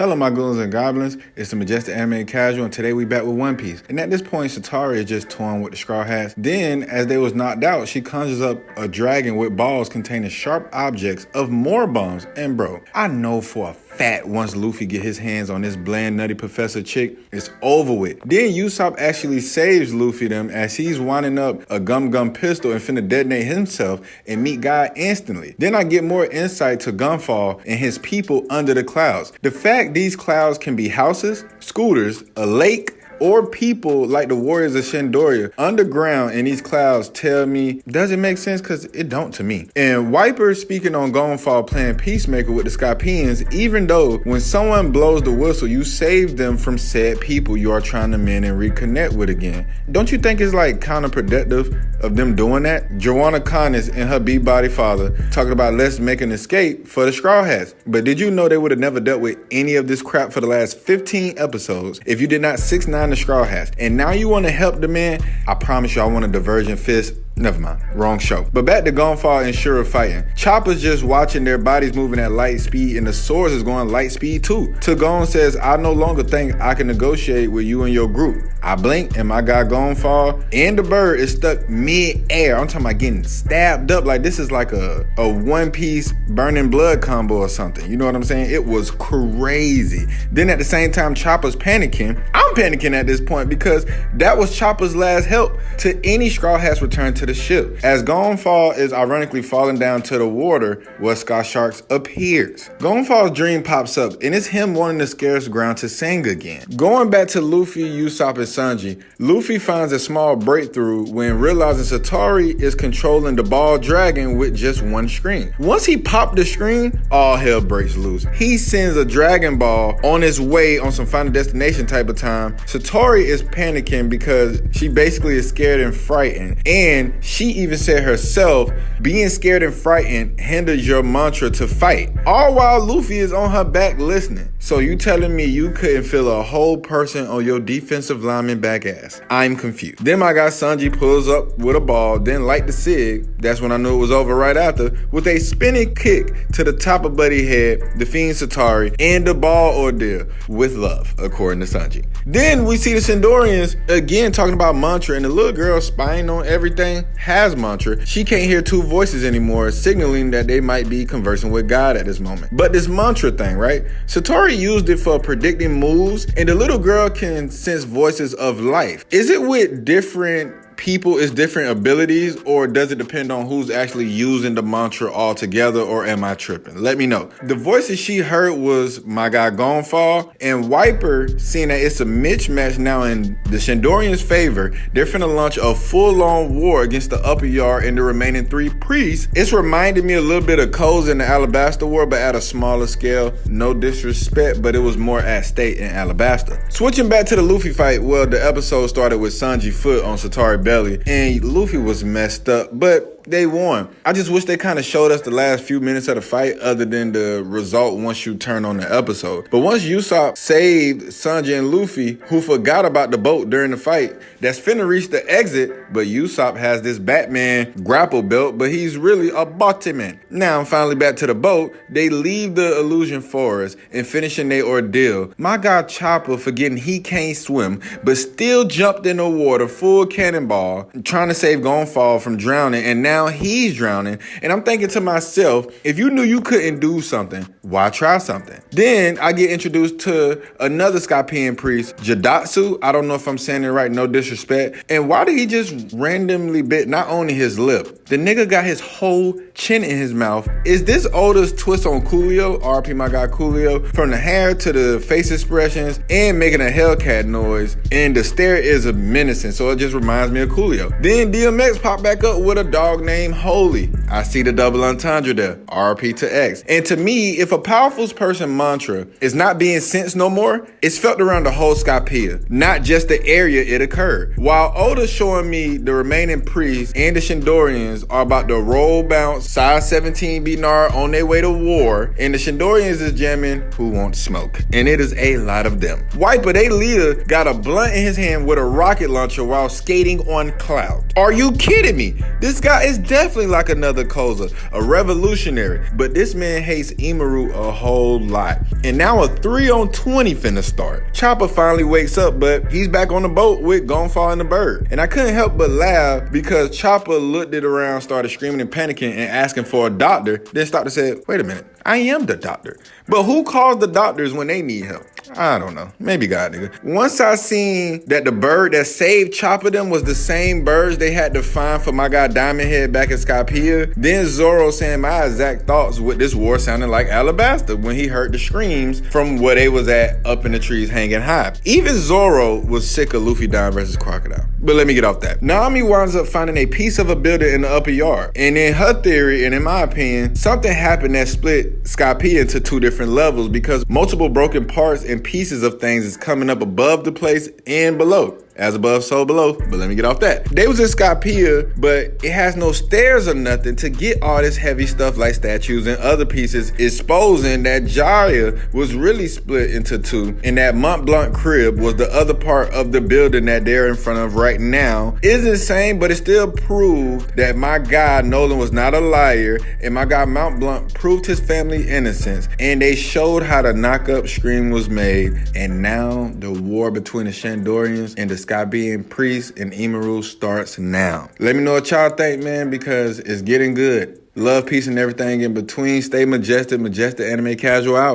Hello my goons and goblins, it's the Majestic Anime Casual and today we back with One Piece. And at this point, Shatari is just toying with the straw hats. Then, as they was knocked out, she conjures up a dragon with balls containing sharp objects of more bombs. And bro, I know for a fact once Luffy get his hands on this bland nutty professor chick, it's over with. Then Usopp actually saves Luffy them as he's winding up a gum pistol and finna detonate himself and meet Guy instantly. Then I get more insight to Gunfall and his people under the clouds. The fact these clouds can be houses, scooters, a lake, or people like the warriors of Shandoria underground in these clouds tell me, does it make sense? Because it don't to me. And Wiper speaking on Gonfall playing Peacemaker with the Scorpions, even though when someone blows the whistle, you save them from said people you are trying to mend and reconnect with again. Don't you think it's like counterproductive of them doing that? Joanna Connors and her B-body father talking about let's make an escape for the Straw Hats. But did you know they would have never dealt with any of this crap for the last 15 episodes if you did not 6ix9ine the Straw Hats? And now you want to help the man? I promise you I want a divergent fist. Never mind, wrong show. But back to Gonfall and Shura fighting. Chopper's just watching their bodies moving at light speed and the swords is going light speed too. Tagon says, I no longer think I can negotiate with you and your group. I blink and my guy Gonfall and the bird is stuck mid-air. I'm talking about getting stabbed up like this is like a One Piece burning blood combo or something. You know what I'm saying? It was crazy. Then at the same time, Chopper's panicking. I'm panicking at this point because that was Chopper's last help to any Straw Hats return to the ship, as Gonfall is ironically falling down to the water where Sky Sharks appears. Gonfall's dream pops up and it's him wanting the scarce ground to sing again. Going back to Luffy, Usopp, and Sanji, Luffy finds a small breakthrough when realizing Satoru is controlling the ball dragon with just one screen. Once he popped the screen, all hell breaks loose. He sends a Dragon Ball on its way on some Final Destination type of time. Satoru is panicking because she basically is scared and frightened, and she even said herself, being scared and frightened hinders your mantra to fight. All while Luffy is on her back listening. So you telling me you couldn't feel a whole person on your defensive lineman back ass? I'm confused. Then my guy Sanji pulls up with a ball, then light the Sig. That's when I knew it was over right after, with a spinning kick to the top of Buddy head, defeating Satoru and the ball ordeal with love, according to Sanji. Then we see the Shandorians again talking about mantra, and the little girl spying on everything has mantra. She can't hear two voices anymore, signaling that they might be conversing with God at this moment. But this mantra thing, right? Satoru used it for predicting moves, and the little girl can sense voices of life. Is it with different people is different abilities, or does it depend on who's actually using the mantra altogether, or am I tripping? Let me know. The voices she heard was my guy Gonfall and Wiper, seeing that it's a mismatch now in the Shandorians' favor. They're finna launch a full-on war against the Upper Yard and the remaining 3 priests. It's reminded me a little bit of Coles in the Alabasta War, but at a smaller scale. No disrespect, but it was more at stake in Alabasta. Switching back to the Luffy fight, well, the episode started with Sanji foot on Satoru belly, and Luffy was messed up, but they won. I just wish they kind of showed us the last few minutes of the fight other than the result once you turn on the episode. But once Usopp saved Sanji and Luffy, who forgot about the boat during the fight, that's finna reach the exit, but Usopp has this Batman grapple belt, but he's really a Batman. Now I'm finally back to the boat. They leave the illusion forest and finishing their ordeal. My guy Chopper forgetting he can't swim, but still jumped in the water full cannonball, trying to save Gonfall from drowning, and now he's drowning. And I'm thinking to myself, if you knew you couldn't do something, why try something? Then I get introduced to another Scorpion priest, Jadatsu. I don't know if I'm saying it right, no disrespect. And why did he just randomly bit not only his lip, the nigga got his whole chin in his mouth. Is this Oda's twist on Coolio, RP my guy Coolio, from the hair to the face expressions and making a Hellcat noise, and the stare is a menacing, so it just reminds me of Coolio. Then DMX popped back up with a dog named Holy. I see the double entendre there, RP to X. And to me, if a powerful person mantra is not being sensed no more, it's felt around the whole Skypiea, not just the area it occurred. While Oda's showing me the remaining priests and the Shandorians are about to roll bounce size 17 Benar on their way to war, and the Shandorians is jamming Who Wants Smoke, and it is a lot of them. Wiper, they leader, got a blunt in his hand with a rocket launcher while skating on cloud. Are you kidding me? This guy it's definitely like another Koza, a revolutionary. But this man hates Imaru a whole lot. And now a 3-on-20 finna start. Chopper finally wakes up, but he's back on the boat with Gonfall and the bird. And I couldn't help but laugh because Chopper looked it around, started screaming and panicking and asking for a doctor. Then stopped and said, wait a minute, I am the doctor. But who calls the doctors when they need help? I don't know. Maybe God, nigga. Once I seen that the bird that saved Chopper them was the same birds they had to find for my guy Diamond Head back in Skypiea, then Zoro saying my exact thoughts with this war sounding like Alabasta when he heard the screams from where they was at up in the trees hanging high. Even Zoro was sick of Luffy dying versus Crocodile. But let me get off that. Nami winds up finding a piece of a building in the upper yard. And in her theory, and in my opinion, something happened that split Skypiea into 2 different levels because multiple broken parts and pieces of things is coming up above the place and below. As above, so below. But let me get off that. They was in Skypiea, but it has no stairs or nothing to get all this heavy stuff like statues and other pieces, exposing that Jaya was really split into 2, and that Mont Blanc crib was the other part of the building that they're in front of right now. It's insane, but it still proved that my guy Nolan was not a liar, and my guy Mont Blanc proved his family innocence, and they showed how the knock-up scream was made, and now the war between the Shandorians and the Skypiea priest and Imaru starts now. Let me know what y'all think, man, because it's getting good. Love, peace, and everything in between. Stay majestic, Majestic Anime Casual out.